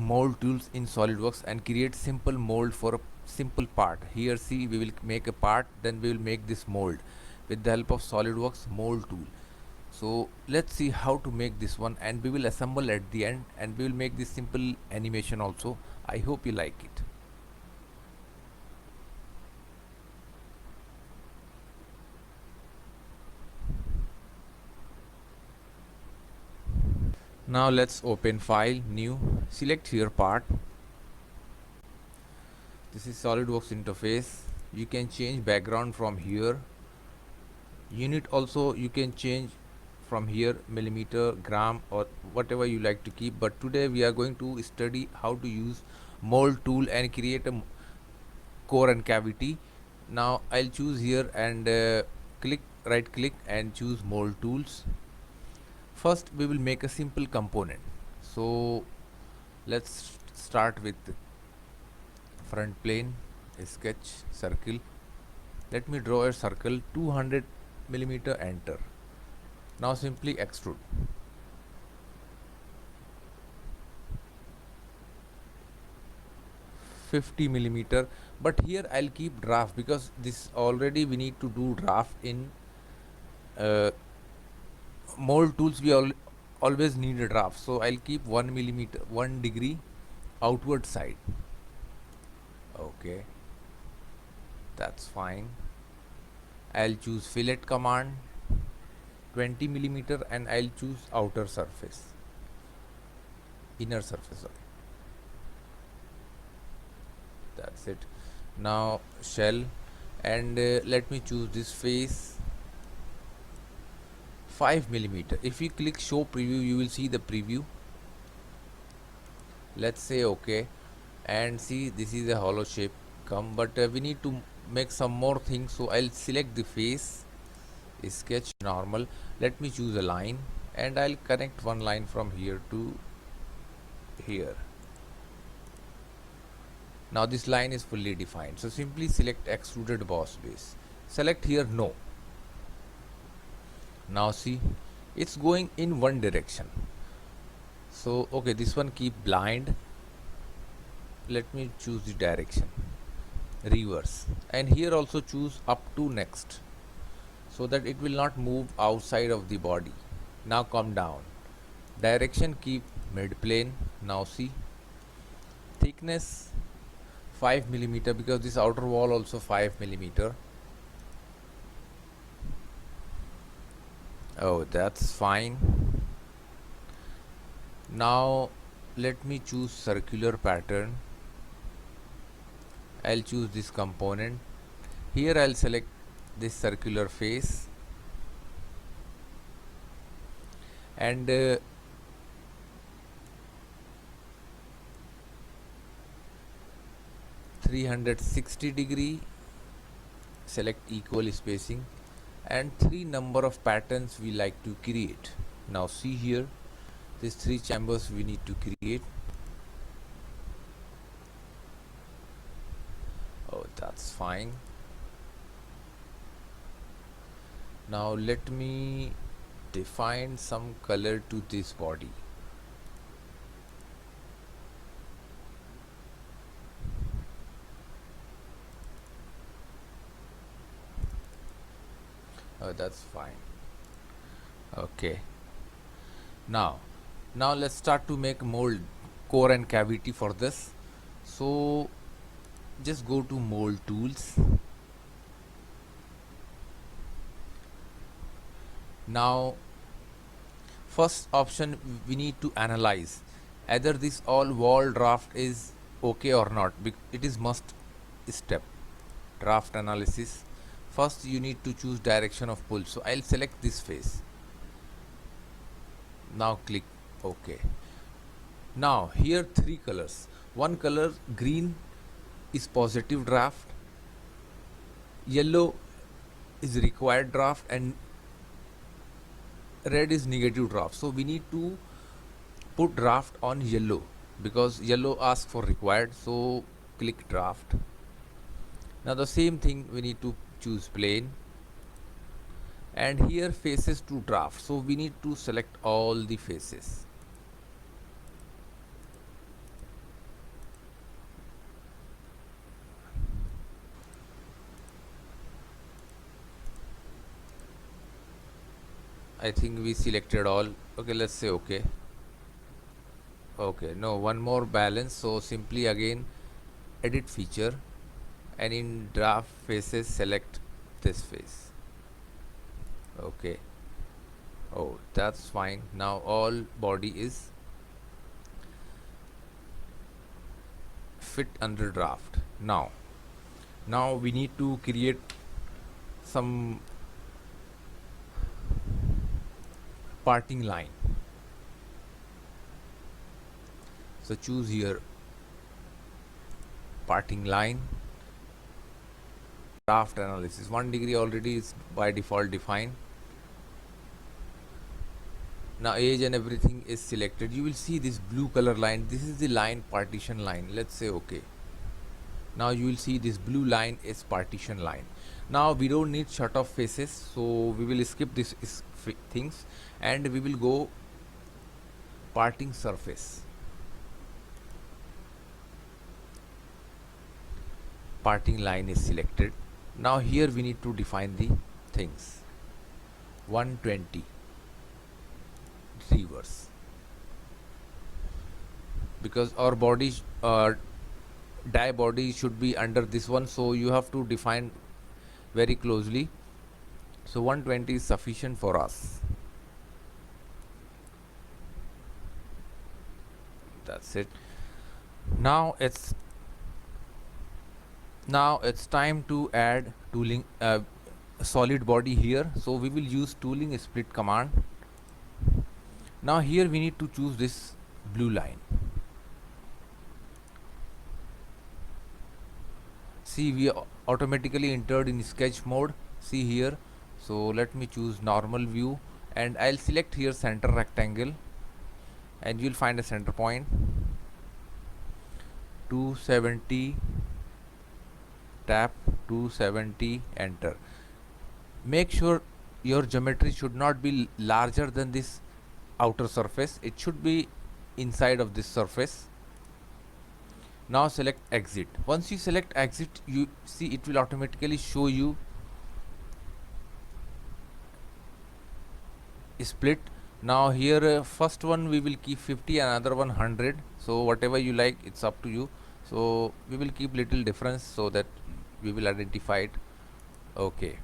mold tools in Solidworks and create simple mold for a simple part. Here see, we will make a part, then we will make this mold with the help of Solidworks mold tool. So let's see how to make this one, and we will assemble at the end, and we will make this simple animation also. I hope you like it. Now let's open file, new, select here part. This is Solidworks interface. You can change background from here. Unit also you can change from here, millimeter, gram, or whatever you like to keep. But today we are going to study how to use mold tool and create a core and cavity. Now I'll choose here and right click and choose mold tools. First we will make a simple component. So let's start with front plane, sketch, circle. Let me draw a circle, 200 millimeter, enter. Now simply extrude. $50 but here I'll keep draft because this already we need to do draft in mold tools. We always need a draft, so I'll keep 1 degree outward side. Okay, that's fine. I'll choose fillet command, 20 mm, and I'll choose outer surface, inner surface, sorry. That's it. Now shell, and let me choose this face, 5 mm. If you click show preview, you will see the preview. Let's say okay, and see this is a hollow shape come, but we need to make some more things. So I'll select the face, sketch, normal. Let me choose a line, and I'll connect one line from here to here. Now this line is fully defined. So simply select extruded boss base. Select here no. Now see, it's going in one direction. So okay, this one keep blind. Let me choose the direction, reverse, and here also choose up to next, so that it will not move outside of the body. Now come down, direction keep mid plane. Now see, thickness 5 mm, because this outer wall also 5 mm. Oh, that's fine. Now let me choose circular pattern. I'll choose this component. Here I'll select this circular face, and 360 degree, select equal spacing, and 3 number of patterns we like to create. Now see here, these 3 chambers we need to create. Oh, that's fine. Now let me define some color to this body. Oh, that's fine. Okay, now let's start to make mold core and cavity for this. So just go to mold tools. Now first option, we need to analyze either this all wall draft is okay or not. It is must step, draft analysis. First you need to choose direction of pull, so I'll select this face. Now click OK. Now here 3 colors. One color green is positive draft, yellow is required draft, and red is negative draft. So we need to put draft on yellow because yellow asks for required. So click draft. Now the same thing, we need to choose plane, and here faces to draft. So we need to select all the faces. I think we selected all. Okay, let's say okay. Okay, no, one more balance. So simply again edit feature, and in draft faces select this face. Okay. Oh, that's fine. Now all body is fit under draft. Now we need to create some parting line. So choose here parting line, draft analysis. 1 degree already is by default defined. Now age and everything is selected. You will see this blue color line. This is the line, partition line. Let's say okay. Now you will see this blue line is partition line. Now we don't need shut off faces, so we will skip this things, and we will go parting surface. Parting line is selected. Now here we need to define the things. 120 reverse, because our body die body should be under this one, so you have to define very closely. So 120 is sufficient for us. That's it. Now it's time to add tooling, solid body here. So we will use tooling split command. Now here we need to choose this blue line. See, we automatically entered in sketch mode. See here. So let me choose normal view, and I'll select here center rectangle, and you'll find a center point. 270, tap 270, enter. Make sure your geometry should not be larger than this outer surface. It should be inside of this surface. Now select exit. Once you select exit, you see it will automatically show you split. Now here first one we will keep 50, another one 100. So whatever you like, it's up to you. So we will keep little difference so that we will identify it. Okay.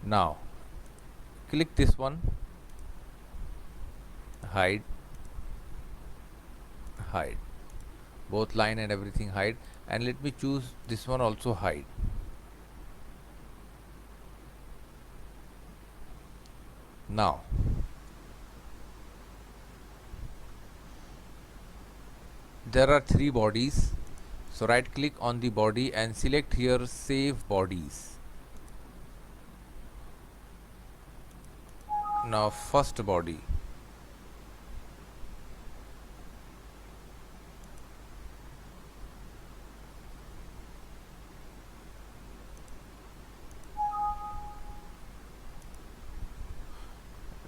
Now click this one, hide, both line and everything hide, and let me choose this one also hide. Now there are 3 bodies, so right click on the body and select here save bodies. Now first body,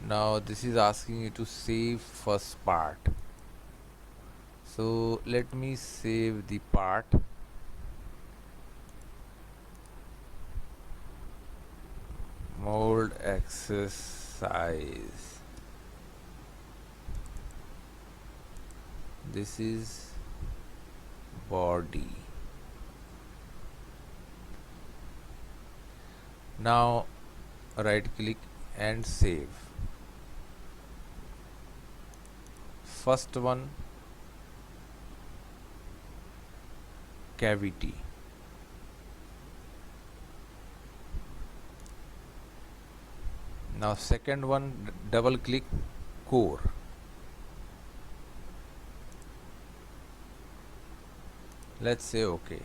now this is asking you to save first part, so let me save the part. Mold exercise, this is body. Now right click and save. First one, cavity. Now second one, double click core. Let's say okay.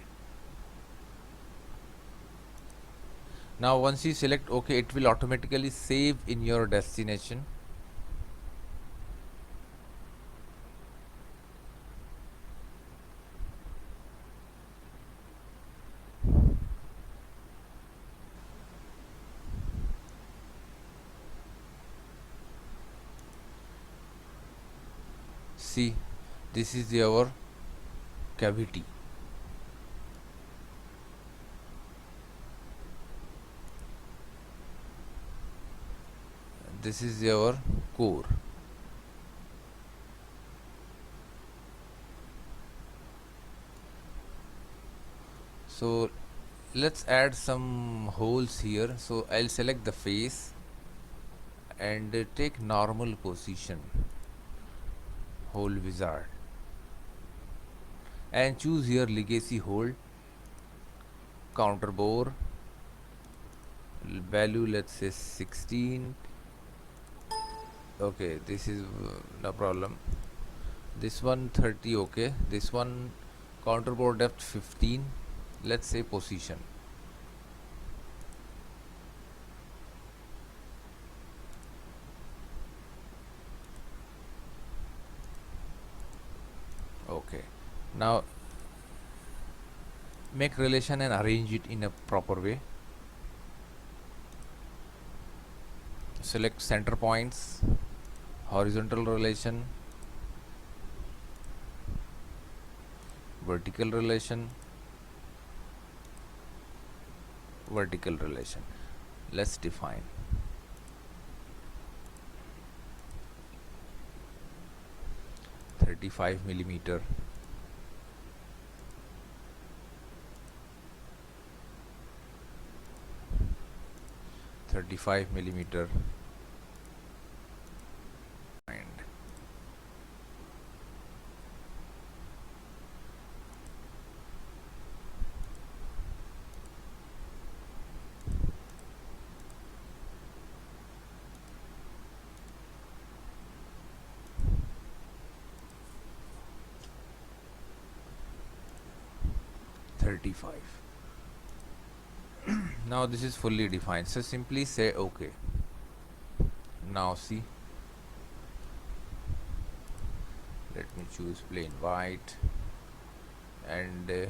Now once you select okay, it will automatically save in your destination. See, this is our cavity. this is your core. So let's add some holes here. So I'll select the face and take normal position, hole wizard, and choose here legacy hole, counter bore, value let's say 16. Okay, this is no problem. This one 30. Okay, this one counter bore depth 15. Let's say position. Okay, now make relation and arrange it in a proper way. Select center points, horizontal relation, vertical relation, vertical relation. Let's define. $35mm, 35mm, and $35. Now this is fully defined, so simply say OK. Now see, let me choose plain white and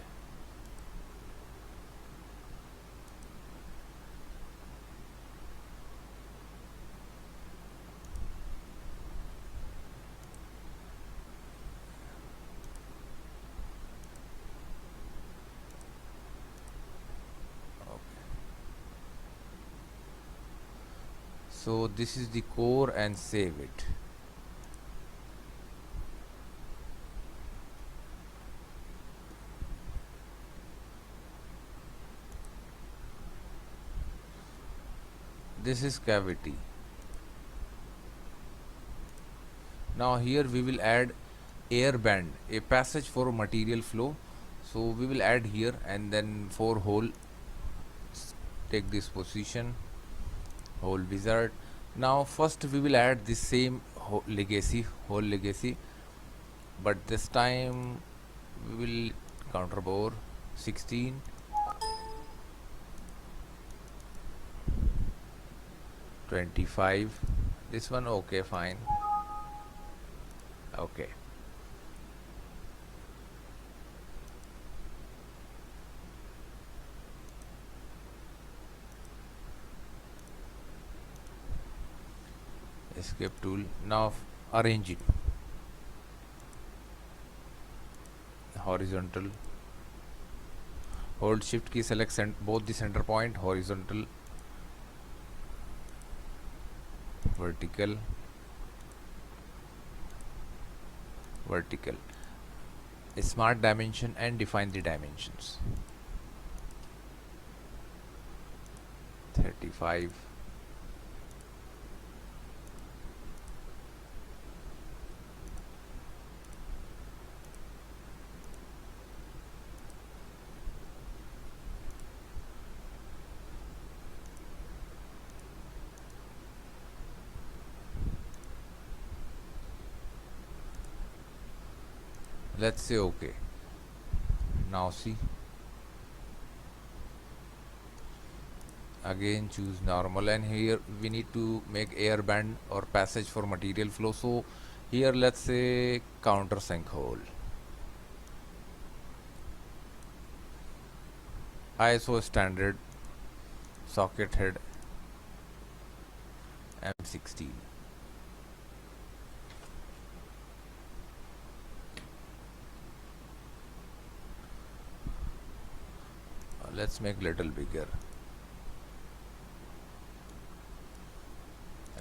so this is the core, and save it. This is cavity. Now here we will add air band, a passage for material flow. So we will add here, and then for hole, take this position, hole wizard. Now first we will add this same legacy, hole legacy, but this time we will counter bore 16, 25. This one okay, fine. Okay, escape tool. Now arrange it horizontal, hold shift key, select both the center point, horizontal, vertical, vertical, a smart dimension, and define the dimensions. 35, let's say okay. Now see, again choose normal, and here we need to make air band or passage for material flow. So here let's say countersink hole, ISO standard, socket head M16. Let's make little bigger.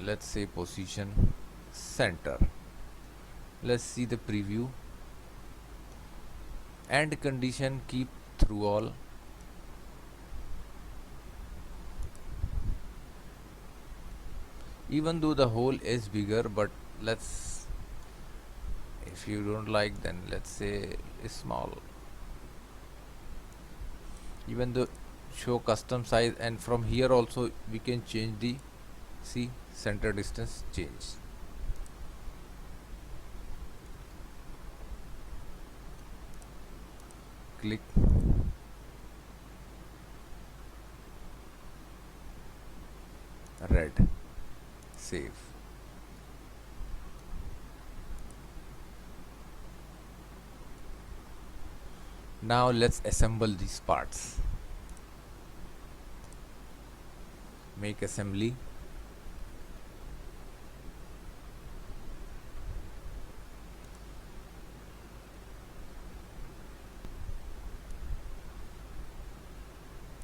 let's say position center. Let's see the preview. And condition keep through all. Even though the hole is bigger, but let's, if you don't like, then let's say small. Even though show custom size, and from here also we can change the, see, center distance change. Click, red, save. Now let's assemble these parts. Make assembly.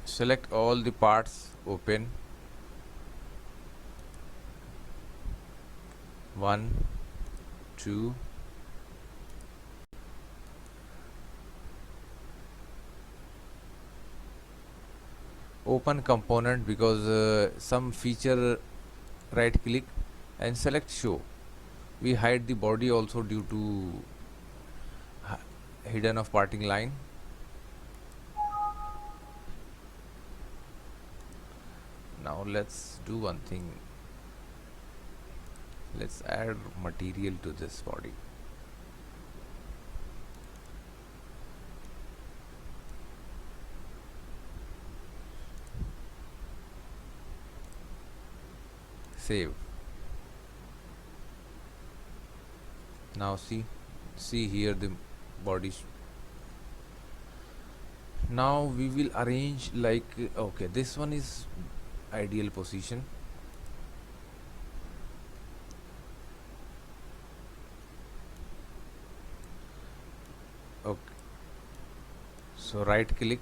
Select all the parts, open. 1, 2, open component, because some feature, right click and select show. We hide the body also due to hidden of parting line. Now let's do one thing. Let's add material to this body. Save. Now see here the body. Now we will arrange like, okay, this one is ideal position. Okay, so right click,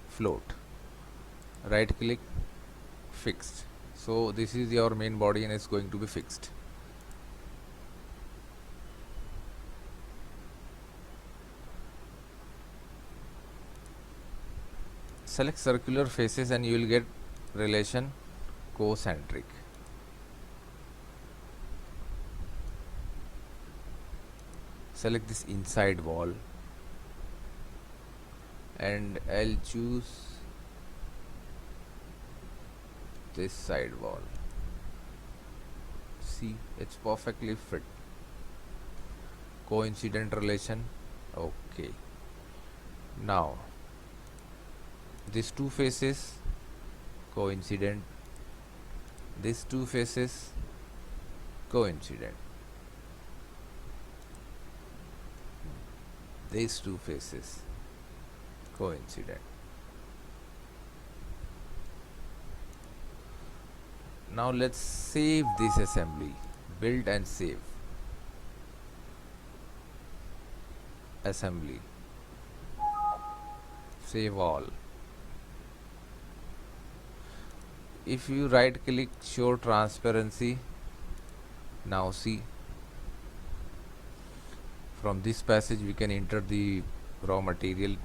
float, right click, fixed. So this is your main body and it's going to be fixed. Select circular faces and you will get relation concentric. Select this inside wall and I'll choose this side wall. See, it's perfectly fit. Coincident relation. Okay. Now these two faces coincident, these two faces coincident, these two faces coincident. Now let's save this assembly. Build and save. Assembly. Save all. If you right click, show transparency. Now see, from this passage we can enter the raw material.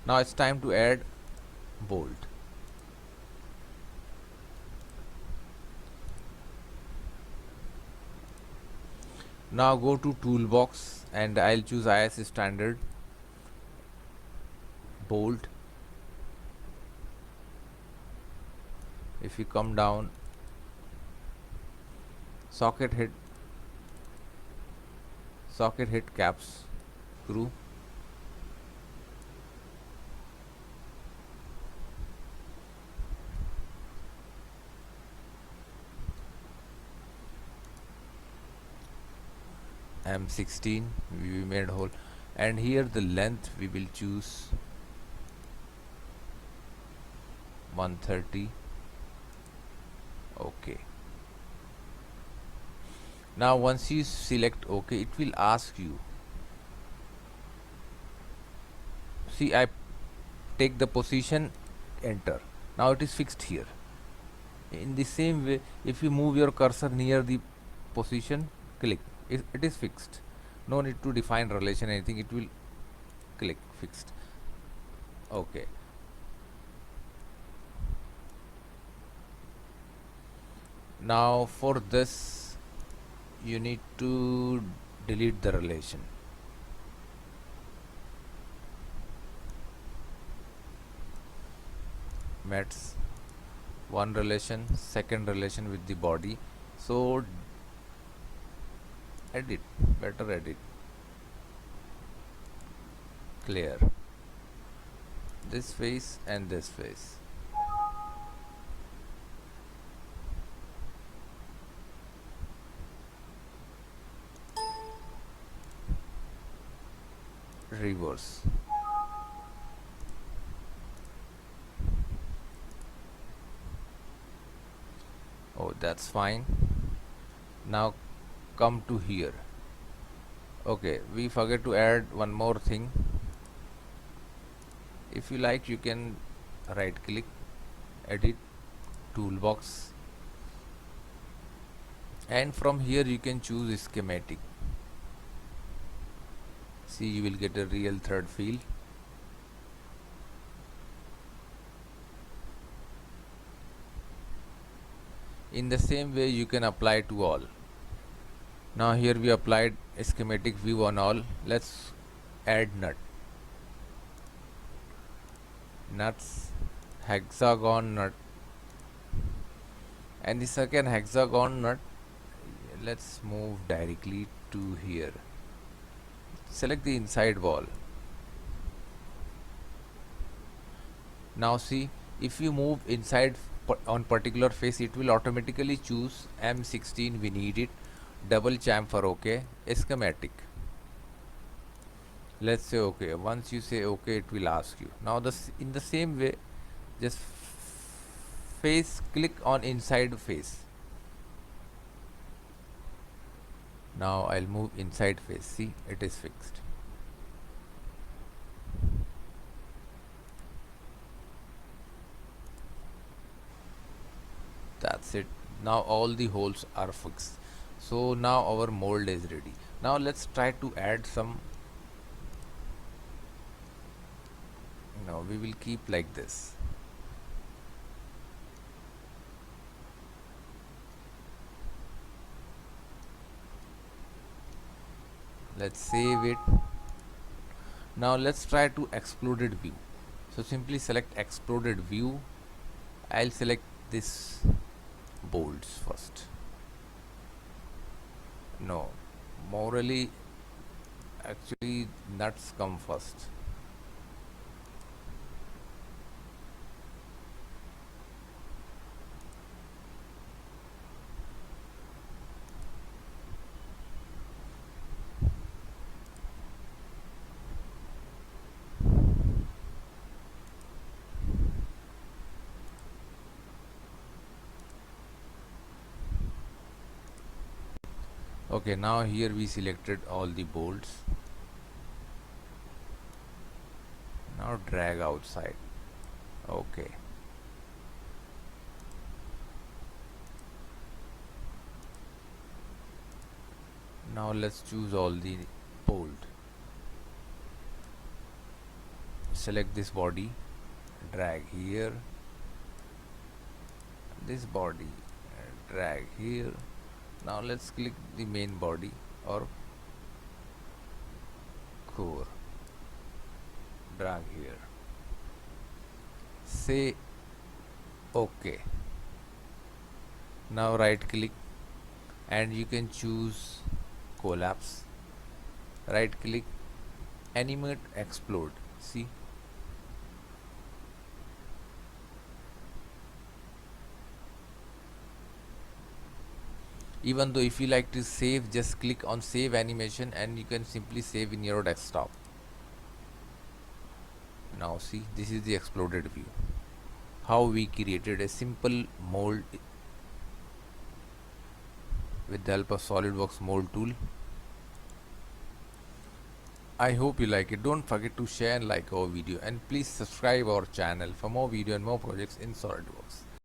Now it's time to add bolt. Now go to toolbox and I'll choose IS standard bolt. If you come down, socket hit caps screw. M16 we made hole, and here the length we will choose 130. Okay. Now once you select OK, it will ask you, see, I take the position, enter. Now it is fixed here. In the same way, if you move your cursor near the position, click, it is fixed. No need to define relation anything, it will click fixed. Okay, now for this you need to delete the relation. Mets one relation, second relation with the body. So edit, better edit, clear this face and this face. Reverse. Oh, that's fine. Now come to here. Okay, we forget to add one more thing. If you like, you can right click, edit, toolbox, and from here you can choose schematic. See, you will get a real third feel. In the same way you can apply to all. Now here we applied a schematic view on all. Let's add nuts, hexagon nut, and the second hexagon nut, let's move directly to here. Select the inside wall. Now see, if you move inside on particular face, it will automatically choose M16, we need it, double chamfer for OK, schematic. Let's say OK. Once you say OK, it will ask you. Now in the same way, just face, click on inside face. Now I'll move inside face. See, it is fixed. That's it. Now all the holes are fixed. So now our mold is ready. Now let's try to add some. Now we will keep like this. Let's save it. Now let's try to exploded view. So simply select exploded view. I'll select this bolts first. No, morally actually nuts come first. Okay, now here we selected all the bolts. Now drag outside. Okay. Now let's choose all the bolt. Select this body, drag here. This body, drag here. Now let's click the main body or core, drag here, say OK. Now right click and you can choose collapse, right click, animate explode. See, even though if you like to save, just click on save animation and you can simply save in your desktop. Now see, this is the exploded view, how we created a simple mold with the help of Solidworks mold tool. I hope you like it. Don't forget to share and like our video, and please subscribe our channel for more video and more projects in SolidWorks.